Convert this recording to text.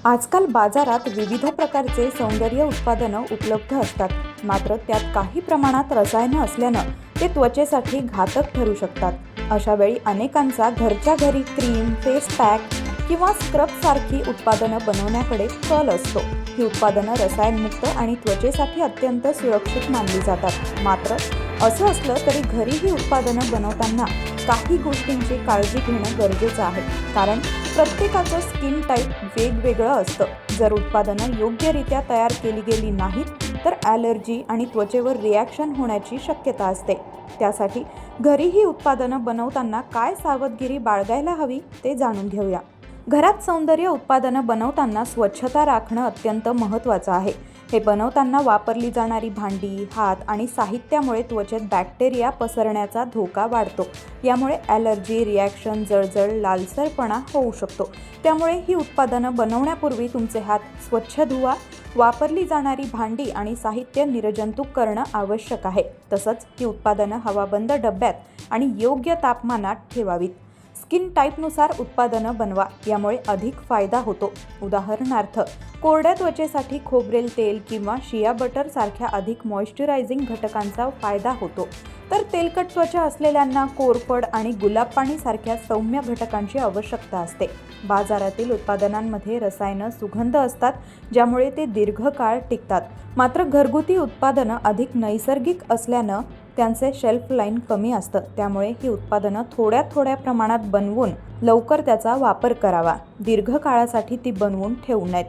आजकाल बाजारात विविध प्रकारचे सौंदर्य उत्पादनं उपलब्ध असतात. मात्र त्यात काही प्रमाणात रसायनं असल्यानं ते त्वचेसाठी घातक ठरू शकतात. अशा वेळी अनेकांचा घरच्या घरी क्रीम, फेस पॅक किंवा स्क्रब सारखी उत्पादनं बनवण्याकडे कल असतो. ही उत्पादनं रसायनमुक्त आणि त्वचेसाठी अत्यंत सुरक्षित मानली जातात. मात्र असं असलं तरी घरी ही उत्पादनं बनवताना काही गोष्टींची काळजी घेणं गरजेचं आहे. कारण प्रत्येकाचं स्किन टाईप वेगवेगळं असतं. जर उत्पादनं योग्यरित्या तयार केली गेली नाहीत तर ॲलर्जी आणि त्वचेवर रिॲक्शन होण्याची शक्यता असते. त्यासाठी घरी ही उत्पादनं बनवताना काय सावधगिरी बाळगायला हवी ते जाणून घेऊया. घरात सौंदर्य उत्पादनं बनवताना स्वच्छता राखणं अत्यंत महत्त्वाचं आहे. हे बनवताना वापरली जाणारी भांडी, हात आणि साहित्यामुळे त्वचेत बॅक्टेरिया पसरण्याचा धोका वाढतो. यामुळे ॲलर्जी, रिॲक्शन, जळजळ, लालसरपणा होऊ शकतो. त्यामुळे ही उत्पादनं बनवण्यापूर्वी तुमचे हात स्वच्छ धुवा. वापरली जाणारी भांडी आणि साहित्य निर्जंतुक करणं आवश्यक आहे. तसंच ही उत्पादनं हवाबंद डब्यात आणि योग्य तापमानात ठेवावीत. स्किन टाईपनुसार उत्पादनं बनवा, यामुळे अधिक फायदा होतो. उदाहरणार्थ, कोरड्या त्वचेसाठी खोबरेल तेल किंवा शिया बटर सारख्या अधिक मॉइश्चरायझिंग घटकांचा फायदा होतो. तर तेलकट त्वचा असलेल्यांना कोरफड आणि गुलाब पाणी सारख्या सौम्य घटकांची आवश्यकता असते. बाजारातील उत्पादनांमध्ये रसायनं सुगंध असतात, ज्यामुळे ते दीर्घकाळ टिकतात. मात्र घरगुती उत्पादनं अधिक नैसर्गिक असल्यानं त्यांचे शेल्फ लाईन कमी असतं. त्यामुळे ही उत्पादनं थोड्या प्रमाणात बनवून लवकर त्याचा वापर करावा. दीर्घकाळासाठी ती बनवून ठेवू नयेत.